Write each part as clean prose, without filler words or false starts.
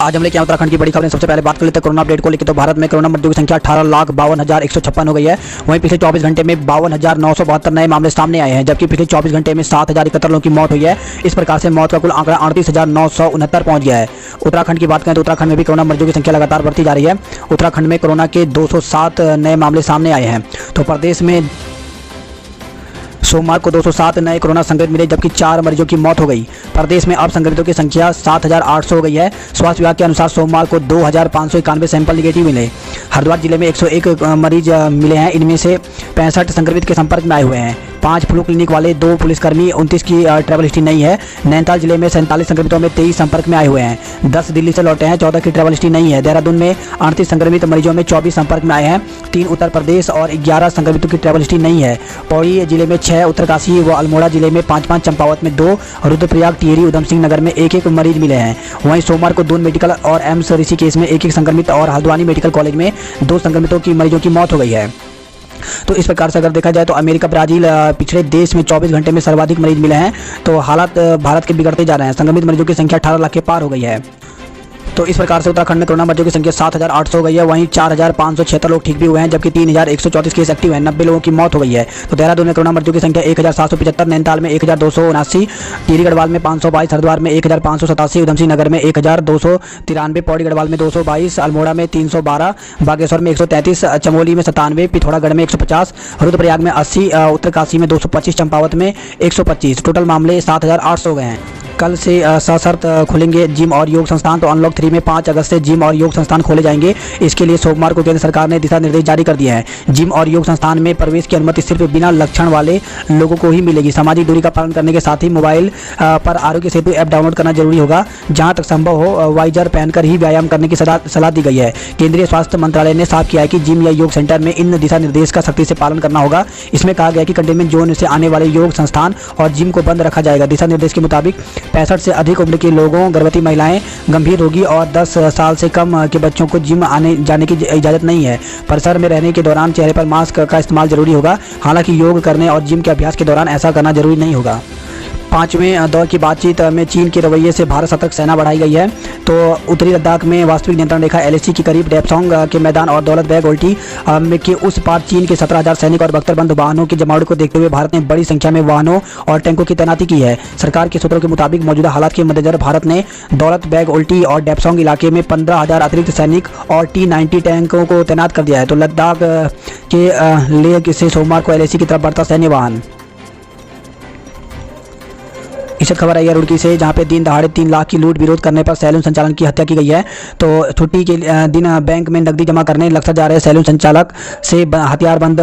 आज हम लेके आए उत्तराखंड की बड़ी खबरें। सबसे पहले बात कर लेते हैं कोरोना अपडेट को लेकर। तो भारत में कोरोना मृत्यु की संख्या 18,52,156 हो गई है। वहीं पिछले 24 घंटे में 52,972 नए मामले सामने आए हैं, जबकि पिछले 24 घंटे में 7,071 लोगों की मौत हुई है। इस प्रकार से मौत का कुल आंकड़ा 38,969 पहुंच गया है। उत्तराखंड की बात करें तो उत्तराखंड में भी कोरोना मरीजों की संख्या लगातार बढ़ती जा रही है। उत्तराखंड में कोरोना के 207 नए मामले सामने आए हैं। तो प्रदेश में सोमवार को 207 नए कोरोना संक्रमित मिले, जबकि 4 मरीजों की मौत हो गई। प्रदेश में अब संक्रमितों की संख्या 7,800 हो गई है। स्वास्थ्य विभाग के अनुसार सोमवार को 2,591 सैंपल निगेटिव मिले। हरिद्वार जिले में 101 मरीज मिले हैं। इनमें से 65 संक्रमित के संपर्क में आए हुए हैं। 5 फ्लू क्लिनिक वाले 2 पुलिसकर्मी, 29 की ट्रैवल हिस्ट्री नहीं है। नैनीताल जिले में 47 संक्रमितों में 23 संपर्क में आए हुए हैं। 10 दिल्ली से लौटे हैं, 14 की ट्रैवल हिस्ट्री नहीं है। देहरादून में 38 संक्रमित मरीजों में 24 संपर्क में आए हैं। 3 उत्तर प्रदेश और 11 संक्रमितों की ट्रैवल हिस्ट्री नहीं है। पौड़ी जिले में 6, उत्तरकाशी व अल्मोड़ा जिले में 5, चंपावत में 2, रुद्रप्रयाग, टिहरी, उधम सिंह नगर में 1 मरीज मिले हैं। वहीं सोमवार को दून मेडिकल और एम्स ऋषिकेश में 1 संक्रमित और हल्द्वानी मेडिकल कॉलेज में 2 संक्रमितों की मरीजों की मौत हो गई है। तो इस प्रकार से अगर देखा जाए तो अमेरिका, ब्राजील पिछले देश में 24 घंटे में सर्वाधिक मरीज मिले हैं। तो हालात भारत के बिगड़ते जा रहे हैं। संक्रमित मरीजों की संख्या 18 लाख के पार हो गई है। तो इस प्रकार से उत्तराखंड में कोरोना मरीजों की संख्या 7,800 हो गई है। वहीं 4,576 लोग ठीक भी हुए हैं, जबकि 3,134 केस एक्टिव हैं। 90 लोगों की मौत हो गई है। तो देहरादून में कोरोना मरीजों की संख्या 1,775, नैनीताल में 1,279, टिहरी गढ़वाल में 522, हरिद्वार में 1,587, उधम सिंह नगर में 1,293, पौड़ी गढ़वाल में 222, अल्मोड़ा में 312, बागेश्वर में 133, चमोली में 97, पिथौरागढ़ में 150, रुद्रप्रयाग में 80, उत्तरकाशी में 225, चंपावत में 125। टोटल मामले 7,800 हो गए हैं। कल से सशर्त खुलेंगे जिम और योग संस्थान। तो अनलॉक 3 में 5 अगस्त से जिम और योग संस्थान खोले जाएंगे। इसके लिए सोमवार को केंद्र सरकार ने दिशा निर्देश जारी कर दिए हैं। जिम और योग संस्थान में प्रवेश की अनुमति सिर्फ बिना लक्षण वाले लोगों को ही मिलेगी। सामाजिक दूरी का पालन करने के साथ ही मोबाइल पर आरोग्य सेतु ऐप डाउनलोड करना जरूरी होगा। जहां तक संभव हो वाइजर पहनकर ही व्यायाम करने की सलाह दी गई है। केंद्रीय स्वास्थ्य मंत्रालय ने साफ किया है कि जिम या योग सेंटर में इन दिशा निर्देश का सख्ती से पालन करना होगा। इसमें कहा गया कि कंटेनमेंट जोन से आने वाले योग संस्थान और जिम को बंद रखा जाएगा। दिशा निर्देश के मुताबिक 65 से अधिक उम्र के लोगों, गर्भवती महिलाएं, गंभीर रोगी और 10 साल से कम के बच्चों को जिम आने जाने की इजाजत नहीं है। परिसर में रहने के दौरान चेहरे पर मास्क का इस्तेमाल जरूरी होगा। हालांकि योग करने और जिम के अभ्यास के दौरान ऐसा करना जरूरी नहीं होगा। 5वें दौर की बातचीत में चीन के रवैये से भारत सतर्क सेना बढ़ाई गई है। तो उत्तरी लद्दाख में वास्तविक नियंत्रण रेखा LAC के करीब डेप्सोंग के मैदान और दौलत बेग ओल्टी के उस पार चीन के 17,000 सैनिक और बख्तरबंद वाहनों के जमावड़े को देखते हुए भारत ने बड़ी संख्या में वाहनों और टैंकों की तैनाती की है। सरकार के सूत्रों के मुताबिक मौजूदा हालात के मद्देनजर भारत ने दौलत बेग ओल्टी और डेप्सोंग इलाके में 15,000 अतिरिक्त सैनिक और T-90 टैंकों को तैनात कर दिया है। तो लद्दाख के लेह से सोमवार को LAC की तरफ बढ़ता सैन्य वाहन। इस खबर आई है रुड़की से, जहां पे दिन दहाड़े 3 लाख की लूट विरोध करने पर सैलून संचालक की हत्या की गई है। तो छुट्टी के दिन बैंक में नकदी जमा करने लखसर जा रहे सैलून संचालक से हथियारबंद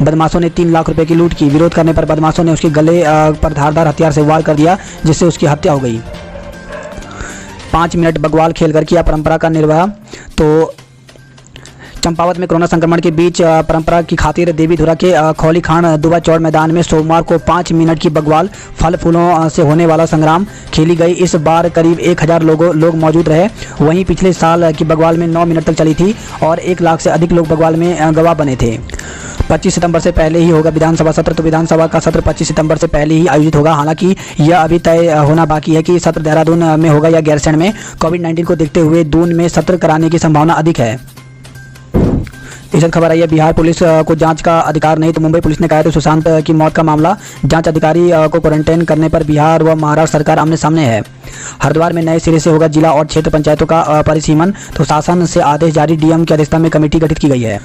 बदमाशों ने 3 लाख रुपए की लूट की। विरोध करने पर बदमाशों ने उसके गले पर धारदार हथियार से वार कर दिया, जिससे उसकी हत्या हो गई। 5 मिनट बगवाल खेलकर किया परंपरा का निर्वाह। तो चंपावत में कोरोना संक्रमण के बीच परंपरा की खातिर देवीधुरा के खौली खान दुबा चौड़ मैदान में सोमवार को 5 मिनट की बगवाल फल फूलों से होने वाला संग्राम खेली गई। इस बार करीब 1,000 लोग मौजूद रहे। वहीं पिछले साल की बगवाल में 9 मिनट तक चली थी और 1 लाख से अधिक लोग बगवाल में गवाह बने थे। 25 सितंबर से पहले ही होगा विधानसभा सत्र। तो विधानसभा का सत्र 25 सितंबर से पहले ही आयोजित होगा। हालांकि यह अभी तय होना बाकी है कि सत्र देहरादून में होगा या गैरसैंण में। कोविड-19 को देखते हुए दून में सत्र कराने की संभावना अधिक है। इस खबर आई है बिहार पुलिस को जांच का अधिकार नहीं। तो मुंबई पुलिस ने कहा है तो सुशांत की मौत का मामला जांच अधिकारी को क्वारंटाइन करने पर बिहार व महाराष्ट्र सरकार आमने सामने है। हरिद्वार में नए सिरे से होगा जिला और क्षेत्र पंचायतों का परिसीमन। तो शासन से आदेश जारी, DM की अध्यक्षता में कमेटी गठित की गई है।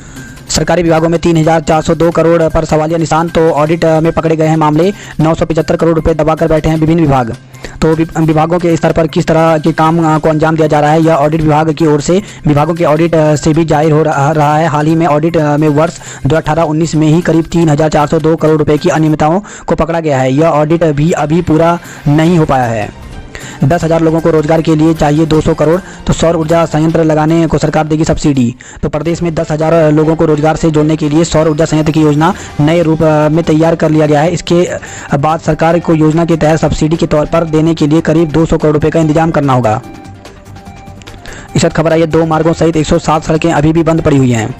सरकारी विभागों में 3,402 करोड़ पर सवालिया निशान। तो ऑडिट में पकड़े गए हैं मामले। 975 करोड़ रुपए दबाकर बैठे हैं विभिन्न विभाग। तो विभागों के स्तर पर किस तरह के काम को अंजाम दिया जा रहा है, यह ऑडिट विभाग की ओर से विभागों के ऑडिट से भी जाहिर हो रहा है। हाल ही में ऑडिट में वर्ष 2018-19 में ही करीब 3,402 करोड़ रुपए की अनियमितताओं को पकड़ा गया है। यह ऑडिट भी अभी पूरा नहीं हो पाया है। 10,000 लोगों को रोजगार के लिए चाहिए 200 करोड़। तो सौर ऊर्जा संयंत्र लगाने को सरकार देगी सब्सिडी। तो प्रदेश में 10,000 लोगों को रोजगार से जोड़ने के लिए सौर ऊर्जा संयंत्र की योजना नए रूप में तैयार कर लिया गया है। इसके बाद सरकार को योजना के तहत सब्सिडी के तौर पर देने के लिए करीब 200 करोड़ रुपए का इंतजाम करना होगा। इस खबर आई है 2 मार्गों सहित 107 सड़कें अभी भी बंद पड़ी हुई हैं।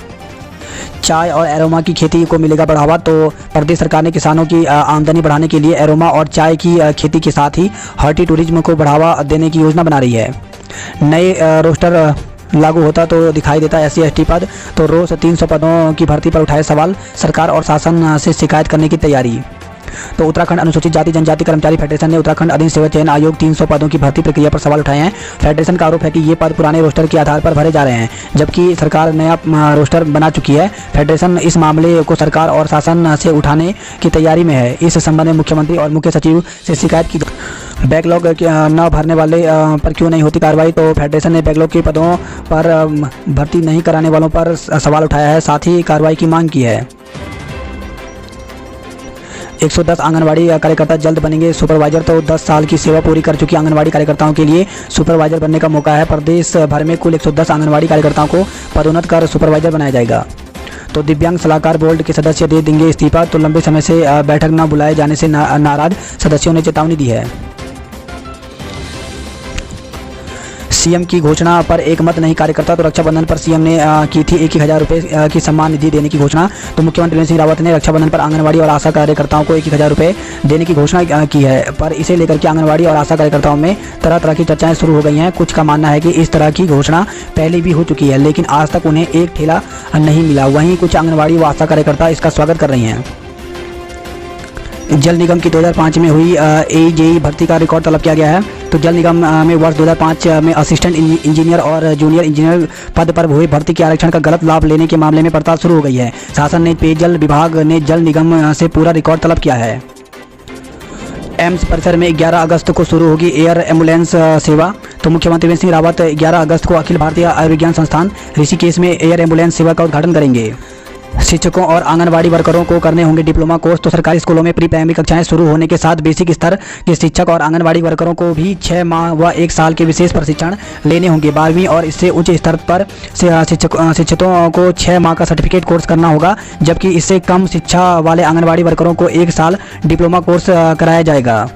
चाय और एरोमा की खेती को मिलेगा बढ़ावा। तो प्रदेश सरकार ने किसानों की आमदनी बढ़ाने के लिए एरोमा और चाय की खेती के साथ ही हॉर्टी टूरिज्म को बढ़ावा देने की योजना बना रही है। नए रोस्टर लागू होता तो दिखाई देता SC ST पद। तो रोज 300 पदों की भर्ती पर उठाए सवाल, सरकार और शासन से शिकायत करने की तैयारी। तो उत्तराखंड अनुसूचित जाति जनजाति कर्मचारी फेडरेशन ने उत्तराखंड अधीन सेवा चयन आयोग 300 पदों की भर्ती प्रक्रिया पर सवाल उठाए हैं। फेडरेशन का आरोप है कि ये पद पुराने रोस्टर के आधार पर भरे जा रहे हैं, जबकि सरकार नया रोस्टर बना चुकी है। फेडरेशन इस मामले को सरकार और शासन से उठाने की तैयारी में है। इस संबंध में मुख्यमंत्री और मुख्य सचिव से शिकायत की। बैकलॉग न भरने वाले पर क्यों नहीं होती कार्रवाई? तो फेडरेशन ने बैकलॉग के पदों पर भर्ती नहीं कराने वालों पर सवाल उठाया है, साथ ही कार्रवाई की मांग की है। 110 आंगनवाड़ी कार्यकर्ता जल्द बनेंगे सुपरवाइजर। तो 10 साल की सेवा पूरी कर चुकी आंगनवाड़ी कार्यकर्ताओं के लिए सुपरवाइजर बनने का मौका है। प्रदेश भर में कुल 110 आंगनवाड़ी कार्यकर्ताओं को पदोन्नत कर सुपरवाइजर बनाया जाएगा। तो दिव्यांग सलाहकार बोर्ड के सदस्य दे देंगे इस्तीफा। तो लंबे समय से बैठक न बुलाए जाने से नाराज सदस्यों ने चेतावनी दी है। सीएम की घोषणा पर एक मत नहीं कार्यकर्ता। तो रक्षाबंधन पर सीएम ने की थी 1,000 रुपये की सम्मान निधि देने की घोषणा। तो मुख्यमंत्री त्रिवेंद्र सिंह रावत ने रक्षाबंधन पर आंगनवाड़ी और आशा कार्यकर्ताओं को 1,000 रुपये देने की घोषणा की है, पर इसे लेकर के आंगनवाड़ी और आशा कार्यकर्ताओं में तरह तरह की चर्चाएं शुरू हो गई हैं। कुछ का मानना है कि इस तरह की घोषणा पहले भी हो चुकी है, लेकिन आज तक उन्हें एक ठेला नहीं मिला। वहीं कुछ आंगनवाड़ी व आशा कार्यकर्ता इसका स्वागत कर रही हैं। जल निगम की 2005 में हुई AEJE भर्ती का रिकॉर्ड तलब किया गया है। तो जल निगम में वर्ष 2005 में असिस्टेंट इंजीनियर और जूनियर इंजीनियर पद पर हुई भर्ती के आरक्षण का गलत लाभ लेने के मामले में पड़ताल शुरू हो गई है। शासन ने पेयजल विभाग ने जल निगम से पूरा रिकॉर्ड तलब किया है। एम्स परिसर में 11 अगस्त को शुरू होगी एयर एम्बुलेंस सेवा। तो मुख्यमंत्री त्रिवेंद्र सिंह रावत 11 अगस्त को अखिल भारतीय आयुर्विज्ञान संस्थान ऋषिकेश में एयर एम्बुलेंस सेवा का उद्घाटन करेंगे। शिक्षकों और आंगनवाड़ी वर्करों को करने होंगे डिप्लोमा कोर्स। तो सरकारी स्कूलों में प्री प्राइमरी कक्षाएं शुरू होने के साथ बेसिक स्तर के शिक्षक और आंगनवाड़ी वर्करों को भी 6 माह व 1 साल के विशेष प्रशिक्षण लेने होंगे। 12वीं और इससे उच्च स्तर पर शिक्षकों को 6 माह का सर्टिफिकेट कोर्स करना होगा, जबकि इससे कम शिक्षा वाले आंगनवाड़ी वर्करों को 1 साल डिप्लोमा कोर्स कराया जाएगा।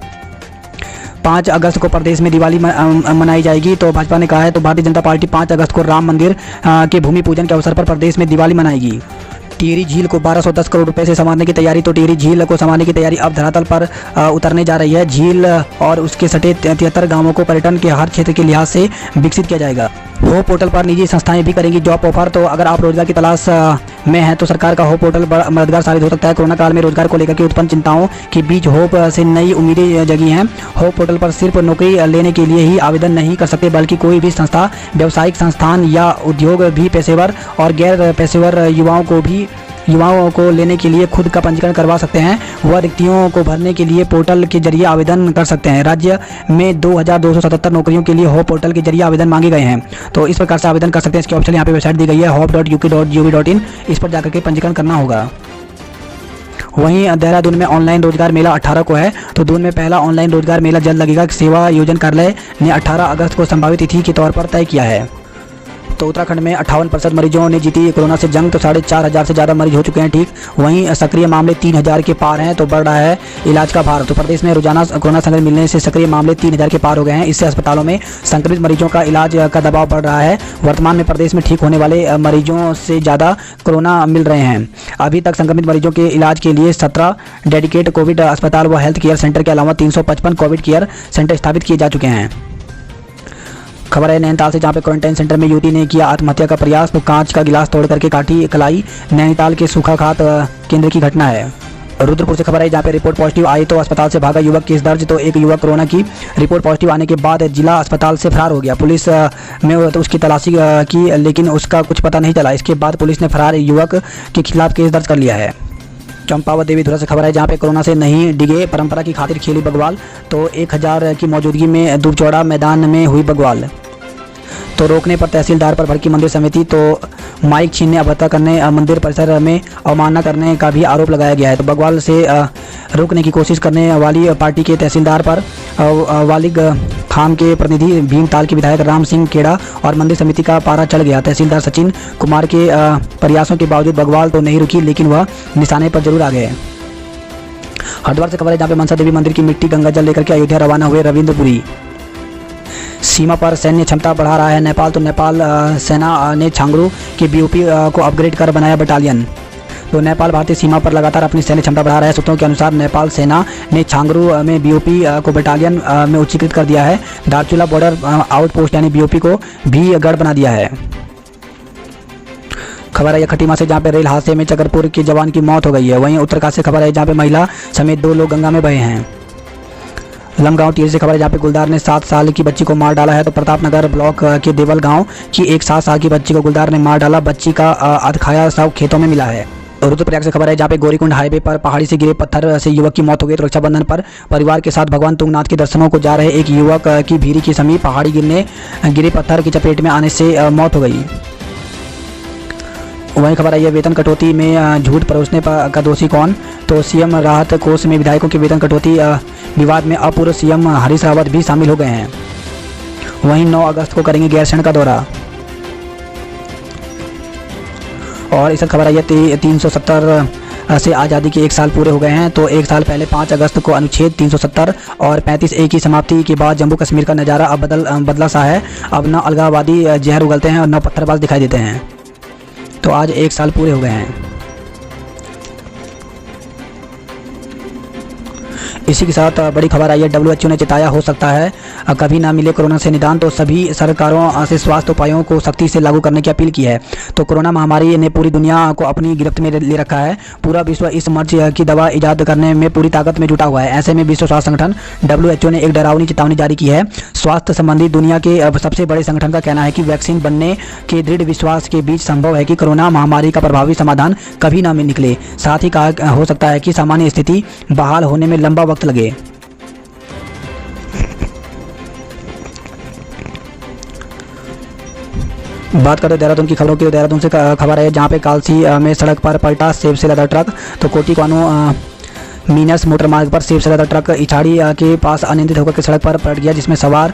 5 अगस्त को प्रदेश में दिवाली मनाई जाएगी। तो भाजपा ने कहा है, तो भारतीय जनता पार्टी 5 अगस्त को राम मंदिर के भूमि पूजन के अवसर पर प्रदेश में दिवाली मनाएगी। टिहरी झील को 1210 करोड़ रुपए से संवारने की तैयारी। तो टिहरी झील को संवारने की तैयारी अब धरातल पर उतरने जा रही है। झील और उसके सटे 73 गांवों को पर्यटन के हर क्षेत्र के लिहाज से विकसित किया जाएगा। होप पोर्टल पर निजी संस्थाएं भी करेंगी जॉब ऑफर। तो अगर आप रोजगार की तलाश में हैं तो सरकार का होप पोर्टल बड़ा मददगार साबित हो सकता है। कोरोना काल में रोजगार को लेकर के उत्पन्न चिंताओं के बीच होप से नई उम्मीदें जगी हैं। होप पोर्टल पर सिर्फ नौकरी लेने के लिए ही आवेदन नहीं कर सकते, बल्कि कोई भी संस्था, व्यावसायिक संस्थान या उद्योग भी पेशेवर और गैर पेशेवर युवाओं को लेने के लिए खुद का पंजीकरण करवा सकते हैं। वह रिक्तियों को भरने के लिए पोर्टल के जरिए आवेदन कर सकते हैं। राज्य में 2277 नौकरियों के लिए होप पोर्टल के जरिए आवेदन मांगे गए हैं। तो इस प्रकार से आवेदन कर सकते हैं। इसकी ऑप्शन यहाँ पे वेबसाइट दी गई है hope.uk.gov.in। इस पर जाकर के पंजीकरण करना होगा। वहीं देहरादून में ऑनलाइन रोजगार मेला 18 को है। तो दून में पहला ऑनलाइन रोजगार मेला जल्द लगेगा। सेवा योजन कार्यालय ने 18 अगस्त को संभावित तिथि के तौर पर तय किया है। तो उत्तराखंड में 58% मरीजों ने जीती कोरोना से जंग। तो 4,500 से ज़्यादा मरीज हो चुके हैं ठीक। वहीं सक्रिय मामले 3,000 के पार हैं। तो बढ़ रहा है इलाज का भार। तो प्रदेश में रोजाना कोरोना संक्रमित मिलने से सक्रिय मामले 3,000 के पार हो गए हैं। इससे अस्पतालों में संक्रमित मरीजों का इलाज का दबाव बढ़ रहा है। वर्तमान में प्रदेश में ठीक होने वाले मरीजों से ज़्यादा कोरोना मिल रहे हैं। अभी तक संक्रमित मरीजों के इलाज के लिए 17 डेडिकेट कोविड अस्पताल व हेल्थ केयर सेंटर के अलावा 355 कोविड केयर सेंटर स्थापित किए जा चुके हैं। खबर है नैनीताल से, जहां पे क्वारंटाइन सेंटर में युवती ने किया आत्महत्या का प्रयास। तो कांच का गिलास तोड़ करके काटी कलाई। नैनीताल के सूखा खात केंद्र की घटना है। रुद्रपुर से खबर है, जहां पे रिपोर्ट पॉजिटिव आई तो अस्पताल से भागा युवक, केस दर्ज। तो एक युवक कोरोना की रिपोर्ट पॉजिटिव आने के बाद जिला अस्पताल से फरार हो गया। पुलिस में तो उसकी तलाशी की, लेकिन उसका कुछ पता नहीं चला। इसके बाद पुलिस ने फरार युवक के खिलाफ केस दर्ज कर लिया है। चंपावत देवी धुरा से खबर है, जहाँ पे कोरोना से नहीं डिगे, परंपरा की खातिर खेली बगवाल। तो 1000 की मौजूदगी में दुबचौड़ा मैदान में हुई बगवाल। तो रोकने पर तहसीलदार पर भड़की मंदिर समिति। तो माइक छीनने, अभद्रता करने, मंदिर परिसर में अवमानना करने का भी आरोप लगाया गया है। तो बगवाल से रोकने की कोशिश करने वाली पार्टी के तहसीलदार पर वालिग खाम के प्रतिनिधि भीमताल के विधायक राम सिंह केड़ा और मंदिर समिति का पारा चढ़ गया। तहसीलदार सचिन कुमार के प्रयासों के बावजूद बगवाल तो नहीं रुकी, लेकिन वह निशाने पर जरूर आ गए। हरिद्वार से खबर है, जहाँ पे मनसा देवी मंदिर की मिट्टी गंगा जल लेकर के अयोध्या रवाना हुए रविंद्रपुरी। सीमा पर सैन्य क्षमता बढ़ा रहा है नेपाल। तो नेपाल सेना ने छांगरू के BOP को अपग्रेड कर बनाया बटालियन। तो नेपाल भारतीय सीमा पर लगातार अपनी सैन्य क्षमता बढ़ा रहा है। सूत्रों के अनुसार नेपाल सेना ने छांगरू में बीओपी को बटालियन में उच्चीकृत कर दिया है। दार्चुला बॉर्डर आउटपोस्ट यानी बीओपी को भी गढ़ बना दिया है। खबर है खटीमा से, जहां पे रेल हादसे में चकरपुर के जवान की मौत हो गई है। वहीं उत्तरकाशी से खबर है जहां पे महिला समेत 2 लोग गंगा में बहे हैं। लमगांव टीर से खबर है जहाँ पे गुलदार ने 7 साल की बच्ची को मार डाला है। तो प्रतापनगर ब्लॉक के देवल गांव की एक 7 साल की बच्ची को गुलदार ने मार डाला। बच्ची का अधखाया शव खेतों में मिला है। रुद्रप्रयाग से खबर है जहाँ पे गौरीकुंड हाईवे पर पहाड़ी से गिरे पत्थर से युवक की मौत हो गई। तो रक्षाबंधन पर परिवार के साथ भगवान तुंगनाथ के दर्शनों को जा रहे एक युवक की भीरी के समीप पहाड़ी गिरे पत्थर की चपेट में आने से मौत हो गई। वहीं खबर आई है वेतन कटौती में झूठ परोसने का दोषी कौन। तो सीएम राहत कोष में विधायकों के वेतन कटौती विवाद में अब पूर्व सीएम हरीश रावत भी शामिल हो गए हैं। वहीं 9 अगस्त को करेंगे गैरसैंण का दौरा। और इस खबर आई है 370 से आज़ादी के 1 साल पूरे हो गए हैं। तो 1 साल पहले 5 अगस्त को अनुच्छेद 370 और 35A की समाप्ति के बाद जम्मू कश्मीर का नज़ारा अब बदला सा है। अब न अलगाववादी जहर उगलते हैं और न पत्थरबाज दिखाई देते हैं। तो आज 1 साल पूरे हो गए हैं। इसी के साथ बड़ी खबर आई है WHO ने चेताया हो सकता है कभी ना मिले कोरोना से निदान। तो सभी सरकारों से स्वास्थ्य उपायों को सख्ती से लागू करने की अपील की है। तो कोरोना महामारी ने पूरी दुनिया को अपनी गिरफ्त में ले रखा है। पूरा विश्व इस मर्ज की दवा ईजाद करने में पूरी ताकत में जुटा हुआ है। ऐसे में विश्व स्वास्थ्य संगठन WHO ने एक डरावनी चेतावनी जारी की है। स्वास्थ्य संबंधी दुनिया के सबसे बड़े संगठन का कहना है कि वैक्सीन बनने के दृढ़ विश्वास के बीच संभव है कि कोरोना महामारी का प्रभावी समाधान कभी ना निकले। साथ ही कहा हो सकता है कि सामान्य स्थिति बहाल होने में लंबा वक्त लगे। बात करते देहरादून की खबरों की। देहरादून से खबर है जहां पे कालसी में सड़क पर पलटा सेब से लदा ट्रक। तो कोटी कानू मीनस मोटर मार्ग पर सेब से लदा ट्रक इछाड़ी के पास अनियंत्रित होकर के सड़क पर पलट गया, जिसमें सवार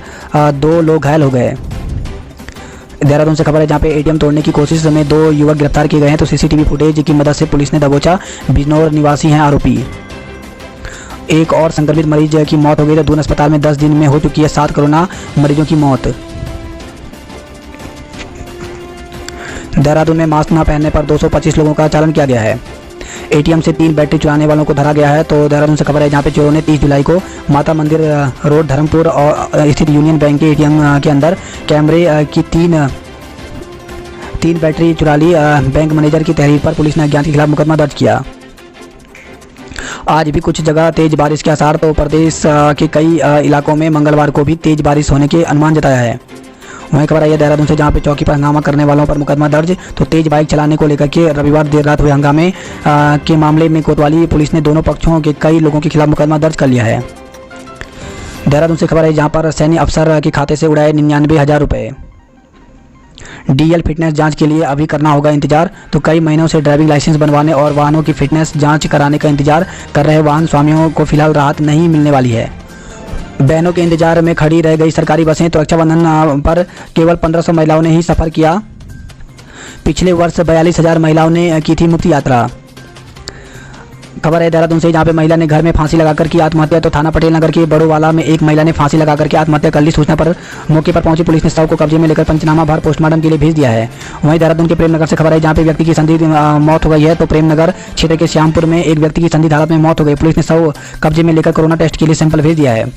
2 लोग घायल हो गए। देहरादून से खबर है जहाँ पे ATM तोड़ने की कोशिश में 2 युवक गिरफ्तार किए गए हैं। तो CCTV फुटेज की मदद से पुलिस ने दबोचा। बिजनौर निवासी हैं आरोपी। एक और संक्रमित मरीज की मौत हो गई। तो दून अस्पताल में 10 दिन में हो चुकी है 7 कोरोना मरीजों की मौत। देहरादून में मास्क न पहनने पर 225 लोगों का चालान किया गया है। ATM से 3 बैटरी चुराने वालों को धरा गया है। तो देहरादून से खबर है जहाँ पे चोरों ने 30 जुलाई को माता मंदिर रोड धर्मपुर और स्थित यूनियन बैंक के ATM के अंदर कैमरे की 3 बैटरी चुरा ली। बैंक मैनेजर की तहरीर पर पुलिस ने अज्ञात के खिलाफ मुकदमा दर्ज किया। आज भी कुछ जगह तेज बारिश के आसार। तो प्रदेश के कई इलाकों में मंगलवार को भी तेज बारिश होने के अनुमान जताया है। वहीं खबर आई है देहरादून से जहां पे चौकी पर हंगामा करने वालों पर मुकदमा दर्ज। तो तेज बाइक चलाने को लेकर के रविवार देर रात हुए हंगामे के मामले में कोतवाली पुलिस ने दोनों पक्षों के कई लोगों के खिलाफ मुकदमा दर्ज कर लिया है। देहरादून से खबर है जहां पर सैन्य अफसर के खाते से उड़ाए 99,000 रुपये। DL फिटनेस जांच के लिए अभी करना होगा इंतजार। तो कई महीनों से ड्राइविंग लाइसेंस बनवाने और वाहनों की फिटनेस जांच कराने का इंतजार कर रहे वाहन स्वामियों को फिलहाल राहत नहीं मिलने वाली है। बहनों के इंतजार में खड़ी रह गई सरकारी बसें। तो रक्षाबंधन पर केवल 1500 महिलाओं ने ही सफ़र किया। पिछले वर्ष 42,000 महिलाओं ने की थी मुफ्त यात्रा। खबर है देहरादून से जहाँ पे महिला ने घर में फांसी लगाकर की आत्महत्या। तो थाना पटेल नगर के बड़ोवाला में एक महिला ने फांसी लगाकर के आत्महत्या कर ली। सूचना पर मौके पर पहुंची पुलिस ने शव को कब्जे में लेकर पंचनामा भर पोस्टमार्टम के लिए भेज दिया है। वहीं देहरादून के प्रेमनगर से खबर है जहाँ पे व्यक्ति की संदिग्ध मौत हो गई है। तो प्रेमनगर क्षेत्र के श्यामपुर में एक व्यक्ति की संदिग्ध हालत में मौत हो गई। पुलिस ने शव कब्जे में लेकर कोरोना टेस्ट के लिए सैंपल भेज दिया है।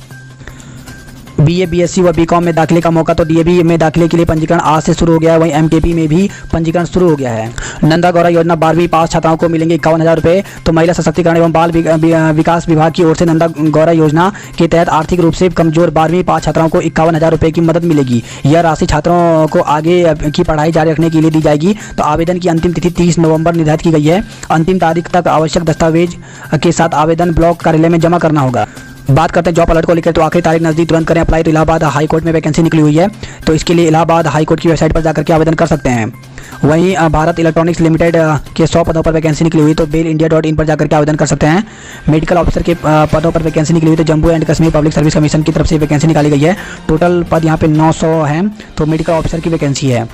BA BSc व BCom में दाखिले का मौका। तो DAV में दाखिले के लिए पंजीकरण आज से शुरू हो गया है। वहीं MKP में भी पंजीकरण शुरू हो गया है। नंदा गौरा योजना 12वीं पास छात्राओं को मिलेंगे 51,000 रुपये। तो महिला सशक्तिकरण एवं बाल विकास विभाग की ओर से नंदा गौरा योजना के तहत आर्थिक रूप से कमजोर 12वीं पास छात्राओं को 51,000 रुपये की मदद मिलेगी। यह राशि छात्रों को आगे की पढ़ाई जारी रखने के लिए दी जाएगी। तो आवेदन की अंतिम तिथि 30 नवंबर निर्धारित की गई है। अंतिम तारीख तक आवश्यक दस्तावेज के साथ आवेदन ब्लॉक कार्यालय में जमा करना होगा। बात करते हैं जॉब अलर्ट को लेकर। तो आखिरी तारीख नजदीक, तुरंत करें अप्लाई। तो इलाहाबाद हाई कोर्ट में वैकेंसी निकली हुई है। तो इसके लिए इलाहाबाद हाई कोर्ट की वेबसाइट पर जाकर के आवेदन कर सकते हैं। वहीं भारत इलेक्ट्रॉनिक्स लिमिटेड के 100 पदों पर वैकेंसी निकली हुई। तो BailIndia.in पर जाकर के आवेदन कर सकते हैं। मेडिकल ऑफिसर के पदों पर वैकेंसी निकली हुई। तो Jammu and Kashmir public service commission की तरफ से वैकेंसी निकाली गई है। टोटल पद यहाँ पे 900 हैं। तो मेडिकल ऑफिसर की वैकेंसी है।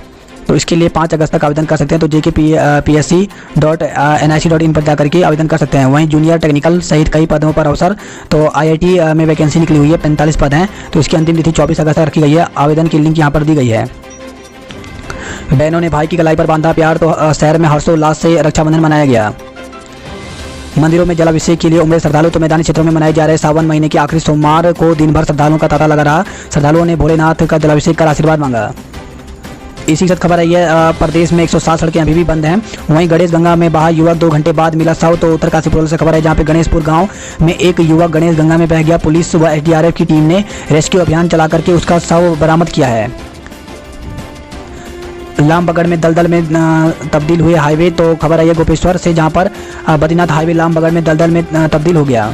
तो इसके लिए 5 अगस्त तक आवेदन कर सकते हैं। तो JKPSC.nic.in पर जाकर के आवेदन कर सकते हैं। वहीं जूनियर टेक्निकल सहित कई पदों पर अवसर। तो IIT में वैकेंसी निकली हुई है, 45 पद हैं। तो इसकी अंतिम तिथि 24 अगस्त तक रखी गई है। आवेदन की लिंक यहाँ पर दी गई है। बहनों ने भाई की कलाई पर बांधा प्यार। तो शहर में हर्षोल्लास से रक्षाबंधन मनाया गया। मंदिरों में जलाभिषेक के लिए उमड़े श्रद्धालु। तो मैदानी क्षेत्रों में मनाए जा रहे सावन महीने के आखिरी सोमवार को दिन भर श्रद्धालुओं का तांता लगा रहा। श्रद्धालुओं ने भोलेनाथ का जलाभिषेक कर आशीर्वाद मांगा। इसी के साथ खबर आई है प्रदेश में 107 सड़कें अभी भी बंद हैं। वहीं गणेश गंगा में बहा युवक 2 घंटे बाद मिला शव। तो उत्तरकाशी पुलिस से खबर है जहां पे गणेशपुर गांव में एक युवक गणेश गंगा में बह गया। पुलिस व एसडीआरएफ की टीम ने रेस्क्यू अभियान चला करके उसका शव बरामद किया है। लामबगड़ में दलदल में तब्दील हुए हाईवे। तो खबर आई है गोपेश्वर से जहां पर बद्रीनाथ हाईवे लामबगड़ में दलदल में तब्दील हो गया।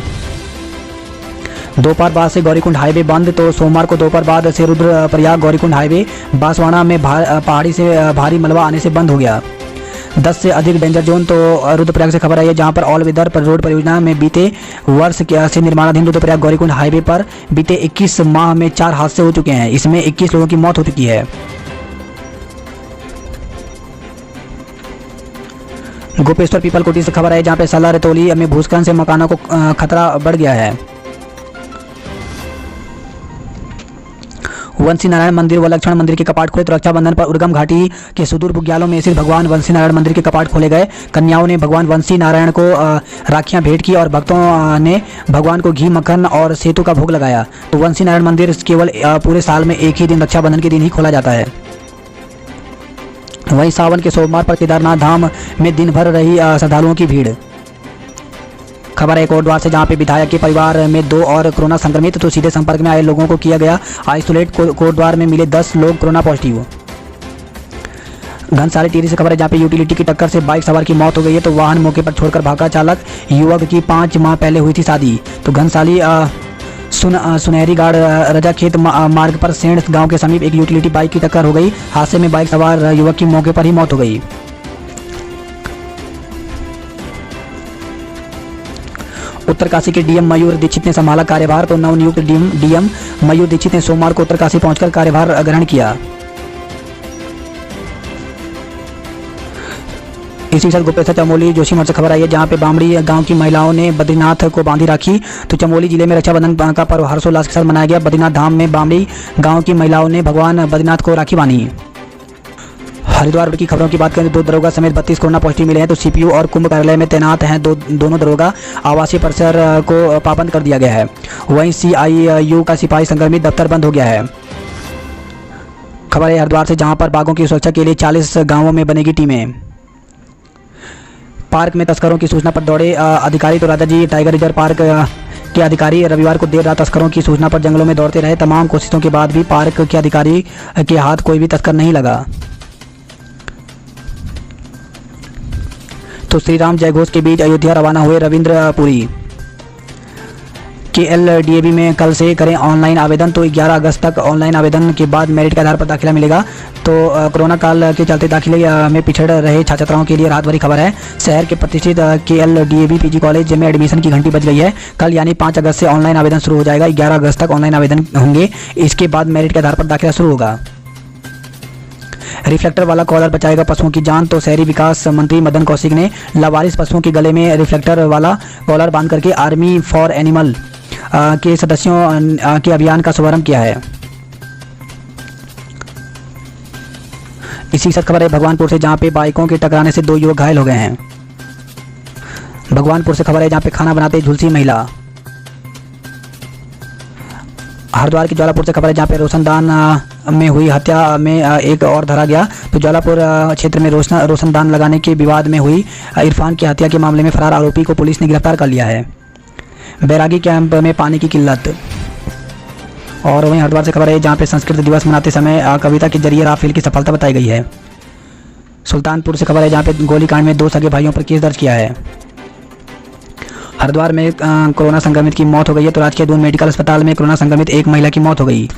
दोपहर बाद से गौरीकुंड हाईवे बंद। तो सोमवार को दोपहर बाद से रुद्रप्रयाग गौरीकुंड हाईवे बांसवाड़ा में पहाड़ी से भारी मलबा आने से बंद हो गया। 10 से अधिक डेंजर जोन। तो रुद्रप्रयाग से खबर आई है जहां पर ऑल वेदर पर रोड परियोजना में बीते वर्ष से निर्माणाधीन रुद्रप्रयाग गौरीकुंड हाईवे पर बीते 21 माह में 4 हादसे हो चुके हैं। इसमें 21 लोगों की मौत हो चुकी है। गोपेश्वर पीपलकोटी से खबर है जहां पे सला रतौली में भूस्खलन से मकानों को खतरा बढ़ गया है। वंशी नारायण मंदिर व लक्ष्मण मंदिर के कपाट खुले। तो रक्षाबंधन पर उर्गम घाटी के सुदूर बुग्यालों में स्थित भगवान वंशी नारायण मंदिर के कपाट खोले गए। कन्याओं ने भगवान वंशी नारायण को राखियां भेंट की और भक्तों ने भगवान को घी मक्खन और सेतु का भोग लगाया। तो वंशी नारायण मंदिर केवल पूरे साल में एक ही दिन रक्षाबंधन के दिन ही खोला जाता है। वहीं सावन के सोमवार पर केदारनाथ धाम में दिन भर रही श्रद्धालुओं की भीड़। खबर है कोटद्वार से जहां पे विधायक के परिवार में 2 और कोरोना संक्रमित। तो सीधे संपर्क में आए लोगों को किया गया आइसोलेट। कोटद्वार में मिले 10 लोग कोरोना पॉजिटिव। घनसाली टिहरी से खबर है जहां पे यूटिलिटी की टक्कर से बाइक सवार की मौत हो गई है। तो वाहन मौके पर छोड़कर भागा चालक। युवक की 5 माह पहले हुई थी शादी। तो घनसाली सुनहरी गाड़ रजाखेत मार्ग पर सेंड गांव के समीप एक यूटिलिटी बाइक की टक्कर हो गई। हादसे में बाइक सवार युवक की मौके पर ही मौत हो गई। उत्तरकाशी के डीएम मयूर दीक्षित ने संभाला कार्यभार। तो नवनियुक्त डीएम मयूर दीक्षित ने सोमवार को उत्तरकाशी पहुंचकर कार्यभार ग्रहण किया। इसी के साथ गोपेश्वर चमोली जोशीमठ से खबर आई है जहां पे बामड़ी गांव की महिलाओं ने बद्रीनाथ को बांधी राखी। तो चमोली जिले में रक्षाबंधन का पर्व हर्षोल्लास के साथ मनाया गया। बद्रीनाथ धाम में बामड़ी गांव की महिलाओं ने भगवान बद्रीनाथ को राखी बांधी। हरिद्वार की खबरों की बात करें तो 2 दरोगा समेत 32 कोरोना पॉजिटिव मिले हैं। तो सीपीयू और कुंभ कार्यालय में तैनात हैं दोनों दरोगा। आवासीय परिसर को पाबंद कर दिया गया है। वहीं सीआईयू का सिपाही संक्रमित, दफ्तर बंद हो गया है। खबर है हरिद्वार से जहां पर बाघों की सुरक्षा के लिए 40 गांवों में बनेगी टीमें। पार्क में तस्करों की सूचना पर दौड़े अधिकारी। तो राजाजी टाइगर रिजर्व पार्क के अधिकारी रविवार को देर रात तस्करों की सूचना पर जंगलों में दौड़ते रहे। तमाम कोशिशों के बाद भी पार्क के अधिकारी के हाथ कोई भी तस्कर नहीं लगा। तो श्री राम जयघोष के बीच अयोध्या रवाना हुए रविंद्र पुरी। KLDAB में कल से करें ऑनलाइन आवेदन। तो 11 अगस्त तक ऑनलाइन आवेदन के बाद मेरिट के आधार पर दाखिला मिलेगा। तो कोरोना काल के चलते दाखिले में पिछड़ रहे छात्र छात्राओं के लिए राहत भरी खबर है। शहर के प्रतिष्ठित KLDAB PG कॉलेज में एडमिशन की घंटी बज गई है। कल यानी 5 अगस्त से ऑनलाइन आवेदन शुरू हो जाएगा। 11 अगस्त तक ऑनलाइन आवेदन होंगे। इसके बाद मेरिट के आधार पर दाखिला शुरू होगा। रिफ्लेक्टर वाला कॉलर बचाएगा पशुओं की जान। तो शहरी विकास मंत्री मदन कौशिक ने लावारिस पशुओं के गले में रिफ्लेक्टर वाला कॉलर बांध करके आर्मी फॉर एनिमल के सदस्यों के अभियान का शुभारंभ किया है। इसी के साथ खबर है भगवानपुर से जहां पे बाइकों के टकराने से 2 युवक घायल हो गए हैं। भगवानपुर से खबर है जहां पे खाना बनाते झुलसी महिला। हरिद्वार के ज्वालापुर से खबर है जहां पे रोशनदान में हुई हत्या में एक और धरा गया। तो ज्वालापुर क्षेत्र में रोशनदान लगाने के विवाद में हुई इरफान की हत्या के मामले में फरार आरोपी को पुलिस ने गिरफ्तार कर लिया है। बैरागी कैंप में पानी की किल्लत। और वहीं हरिद्वार से खबर है जहां पे संस्कृत दिवस मनाते समय कविता के जरिए राफेल की सफलता बताई गई है। सुल्तानपुर से खबर है जहां पे गोलीकांड में 2 सगे भाइयों पर केस दर्ज किया है। हरिद्वार में कोरोना संक्रमित की मौत हो गई है। तो राजकीय दून मेडिकल अस्पताल में कोरोना संक्रमित एक महिला की मौत हो गई।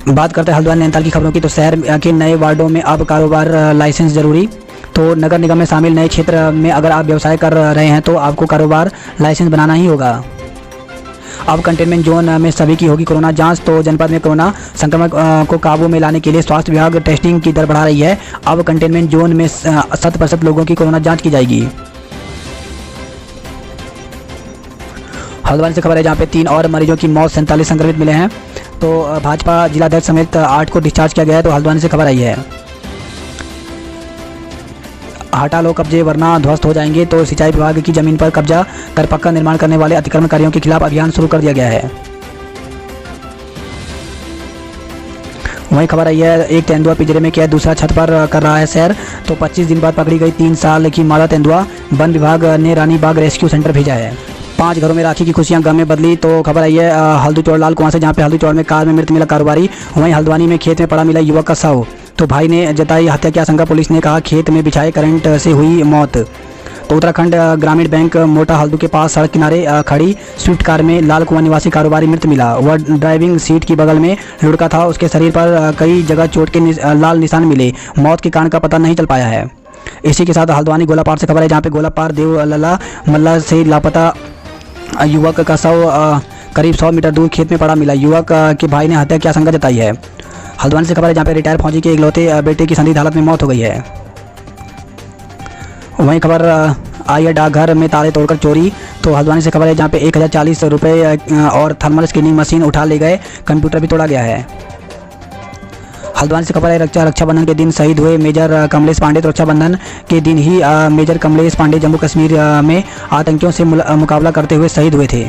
बात करते हैं हरिद्वार नैनीताल की खबरों की। तो शहर के नए वार्डों में अब कारोबार लाइसेंस जरूरी। तो नगर निगम में शामिल नए क्षेत्र में अगर आप व्यवसाय कर रहे हैं तो आपको कारोबार लाइसेंस बनाना ही होगा। अब कंटेनमेंट जोन में सभी की होगी कोरोना जांच। तो जनपद में कोरोना संक्रमण को काबू में लाने के लिए स्वास्थ्य विभाग टेस्टिंग की दर बढ़ा रही है। अब कंटेनमेंट जोन में 100% लोगों की कोरोना जांच की जाएगी। हल्द्वानी से खबर है जहां पे 3 और मरीजों की मौत, 47 संक्रमित मिले हैं। तो भाजपा जिलाध्यक्ष समेत 8 को डिस्चार्ज किया गया है। तो हल्द्वानी से खबर आई है। हटा लो कब्जे वरना ध्वस्त हो जाएंगे। तो सिंचाई विभाग की जमीन पर कब्जा कर पक्का निर्माण करने वाले अतिक्रमणकारियों के खिलाफ अभियान शुरू कर दिया गया है। वहीं खबर आई है, एक तेंदुआ पिंजरे में कैद, दूसरा छत पर कर रहा है सैर। तो 25 दिन बाद पकड़ी गई 3 साल की मादा तेंदुआ, वन विभाग ने रानी बाग रेस्क्यू सेंटर भेजा है। 5 घरों में राखी की खुशियां गम में बदली। तो खबर आई है हल्दू चौड़ लाल कुआं से, जहां पे हल्दू चौड़ में कार में मृत मिला कारोबारी। वहीं हल्द्वानी में खेत में पड़ा मिला युवक का शव। तो भाई ने जताई हत्या की आशंका, पुलिस ने कहा खेत में बिछाए करंट से हुई मौत। तो उत्तराखंड ग्रामीण बैंक मोटा हल्दू के पास सड़क किनारे खड़ी स्विफ्ट कार में लाल कुआं निवासी कारोबारी मृत मिला। वह ड्राइविंग सीट की बगल में लुढ़का था। उसके शरीर पर कई जगह चोट के लाल निशान मिले। मौत के कारण का पता नहीं चल पाया है। इसी के साथ हल्द्वानी गोलापार से खबर है, जहाँ पे गोलापार देवलला मल्ला से लापता युवक का शव करीब 100 मीटर दूर खेत में पड़ा मिला। युवक के भाई ने हत्या की आशंका जताई है। हल्द्वानी से खबर है, जहाँ पे रिटायर फौजी के इकलौते बेटे की संदिग्ध हालत में मौत हो गई है। वहीं खबर आई है डाकघर में ताले तोड़कर चोरी। तो हल्द्वानी से खबर है, जहाँ पे 1040 रुपये और थर्मल स्कैनिंग मशीन उठा ले गए, कंप्यूटर भी तोड़ा गया है। हल्द्वानी से खबर है, रक्षाबंधन के दिन शहीद हुए मेजर कमलेश पांडे। तो रक्षाबंधन के दिन ही मेजर कमलेश पांडे जम्मू कश्मीर में आतंकियों से मुकाबला करते हुए शहीद हुए थे।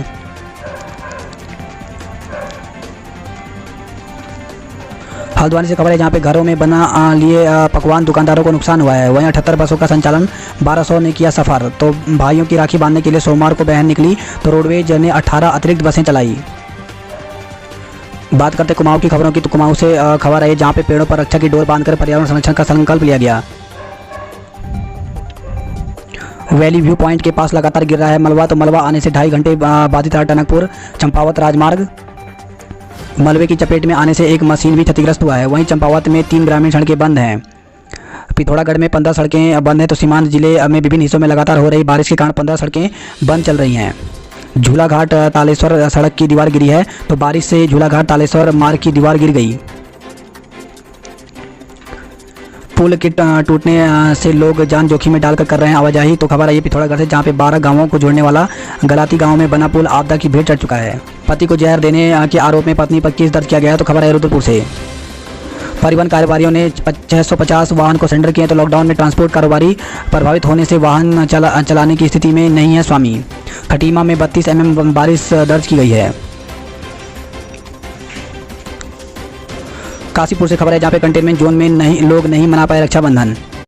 हल्द्वानी से खबर है, जहाँ पे घरों में बना लिए पकवान दुकानदारों को नुकसान हुआ है। वहीं 78 बसों का संचालन 1200 ने किया सफ़र। तो भाइयों की राखी बांधने के लिए सोमवार को बहन निकली। तो रोडवेज ने 18 अतिरिक्त बसें चलाई। बात करते कुमाऊं की खबरों की। तो कुमाऊं से खबर है, जहाँ पे पेड़ों पर रक्षा की डोर बांधकर पर्यावरण संरक्षण का संकल्प लिया गया। वैली व्यू पॉइंट के पास लगातार गिर रहा है मलबा। तो मलबा आने से 2.5 घंटे बाधित रहा टनकपुर चंपावत राजमार्ग। मलबे की चपेट में आने से एक मशीन भी क्षतिग्रस्त हुआ है। वहीं चंपावत में 3 ग्रामीण सड़कें बंद हैं। पिथौरागढ़ में 15 सड़कें बंद हैं। तो सीमांत जिले में विभिन्न हिस्सों में लगातार हो रही बारिश के कारण 15 सड़कें बंद चल रही हैं। झूलाघाट तालेश्वर सड़क की दीवार गिरी है। तो बारिश से झूलाघाट तालेश्वर मार्ग की दीवार गिर गई। पुल के टूटने से लोग जान जोखिम में डालकर कर रहे हैं आवाजाही। तो खबर आई है पिथौरागढ़ से, जहाँ पे 12 गांवों को जोड़ने वाला गलाती गांव में बना पुल आपदा की भेंट चढ़ चुका है। पति को जहर देने के आरोप में पत्नी पर केस दर्ज किया गया है। तो खबर है रुद्रपुर से, परिवहन कारोबारियों ने 650 वाहन को सरेंडर किए। तो लॉकडाउन में ट्रांसपोर्ट कारोबारी प्रभावित होने से वाहन चलाने की स्थिति में नहीं है स्वामी। खटीमा में 32 mm बारिश दर्ज की गई है। काशीपुर से खबर है, जहाँ पे कंटेनमेंट जोन में लोग नहीं मना पाए रक्षाबंधन।